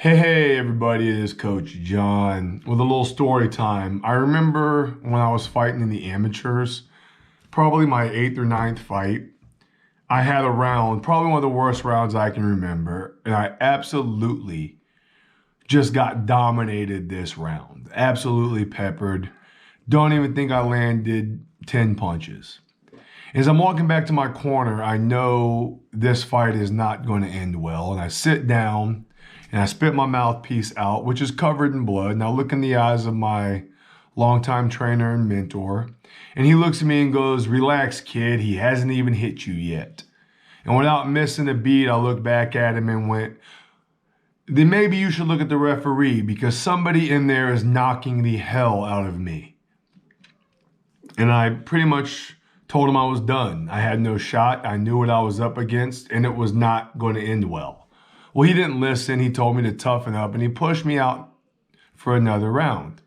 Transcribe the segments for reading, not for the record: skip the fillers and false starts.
Hey everybody, it is Coach John with a little story time. I remember when I was fighting in the amateurs, probably my eighth or ninth fight, I had a round, probably one of the worst rounds I can remember, and I absolutely just got dominated this round. Absolutely peppered. Don't even think I landed 10 punches. As I'm walking back to my corner, I know this fight is not going to end well, and I sit down and I spit my mouthpiece out, which is covered in blood. And I look in the eyes of my longtime trainer and mentor, and he looks at me and goes, "Relax, kid. He hasn't even hit you yet." And without missing a beat, I looked back at him and went, "Then maybe you should look at the referee because somebody in there is knocking the hell out of me." And I pretty much told him I was done. I had no shot. I knew what I was up against, and it was not going to end well. Well, he didn't listen. He told me to toughen up, and he pushed me out for another round.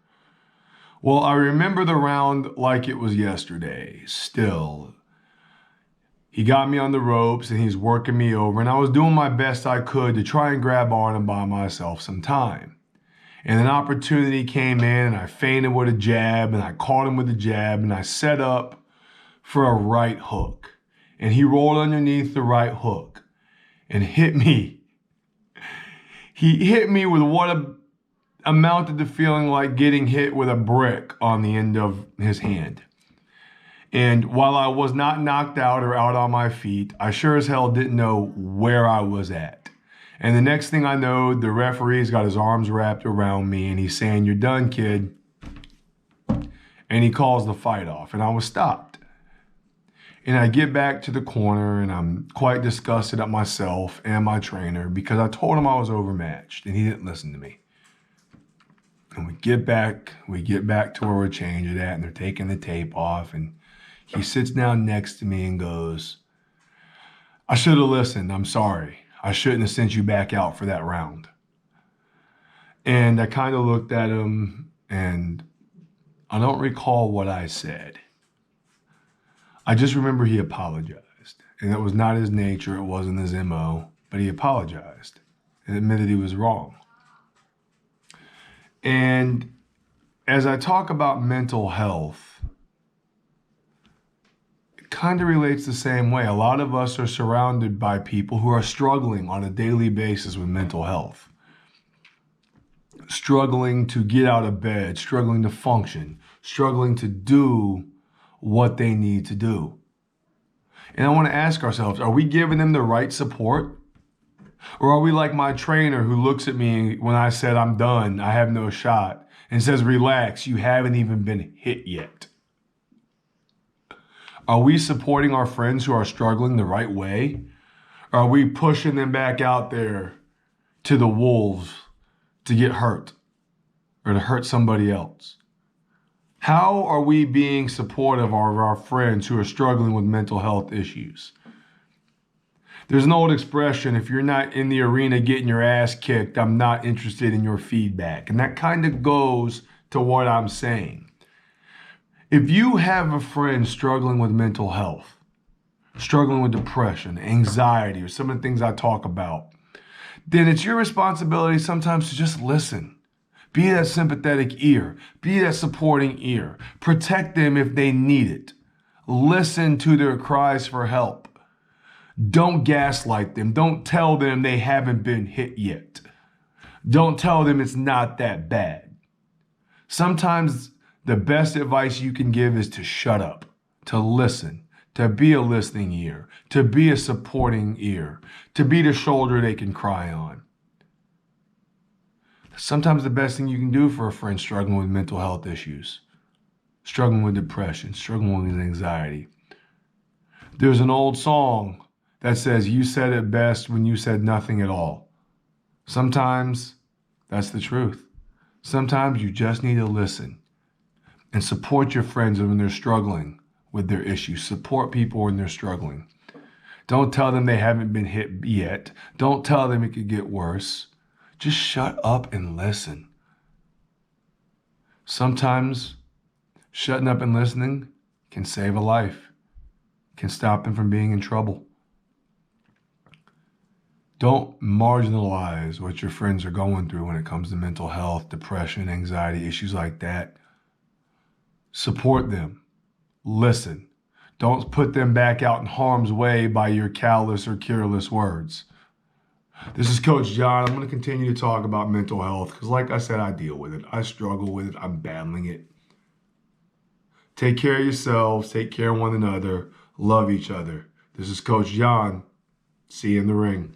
Well, I remember the round like it was yesterday. Still, he got me on the ropes, and he's working me over, and I was doing my best I could to try and grab on and buy myself some time. And an opportunity came in, and I feinted with a jab, and I caught him with a jab, and I set up for a right hook. And he rolled underneath the right hook and hit me. He hit me with what amounted to feeling like getting hit with a brick on the end of his hand. And while I was not knocked out or out on my feet, I sure as hell didn't know where I was at. And the next thing I know, the referee's got his arms wrapped around me and he's saying, "You're done, kid." And he calls the fight off, and I was stopped. And I get back to the corner and I'm quite disgusted at myself and my trainer because I told him I was overmatched and he didn't listen to me. And we get back to where we're changing at, and they're taking the tape off, and he sits down next to me and goes, "I should have listened. I'm sorry. I shouldn't have sent you back out for that round." And I kind of looked at him and I don't recall what I said. I just remember he apologized, and it was not his nature, it wasn't his MO, but he apologized and admitted he was wrong. And as I talk about mental health, it kind of relates the same way. A lot of us are surrounded by people who are struggling on a daily basis with mental health, struggling to get out of bed, struggling to function, struggling to do what they need to do. And I want to ask ourselves, are we giving them the right support? Or are we like my trainer who looks at me when I said I'm done, I have no shot, and says, "Relax, you haven't even been hit yet"? Are we supporting our friends who are struggling the right way? Or are we pushing them back out there to the wolves to get hurt or to hurt somebody else? How are we being supportive of our friends who are struggling with mental health issues? There's an old expression, if you're not in the arena getting your ass kicked, I'm not interested in your feedback. And that kind of goes to what I'm saying. If you have a friend struggling with mental health, struggling with depression, anxiety, or some of the things I talk about, then it's your responsibility sometimes to just listen. Be that sympathetic ear. Be that supporting ear. Protect them if they need it. Listen to their cries for help. Don't gaslight them. Don't tell them they haven't been hit yet. Don't tell them it's not that bad. Sometimes the best advice you can give is to shut up, to listen, to be a listening ear, to be a supporting ear, to be the shoulder they can cry on. Sometimes the best thing you can do for a friend struggling with mental health issues, struggling with depression, struggling with anxiety. There's an old song that says, "You said it best when you said nothing at all." Sometimes that's the truth. Sometimes you just need to listen and support your friends when they're struggling with their issues. Support people when they're struggling. Don't tell them they haven't been hit yet. Don't tell them it could get worse. Just shut up and listen. Sometimes shutting up and listening can save a life, can stop them from being in trouble. Don't marginalize what your friends are going through when it comes to mental health, depression, anxiety, issues like that. Support them. Listen. Don't put them back out in harm's way by your callous or careless words. This is Coach John. I'm going to continue to talk about mental health because, like I said, I deal with it. I struggle with it. I'm battling it. Take care of yourselves. Take care of one another. Love each other. This is Coach John. See you in the ring.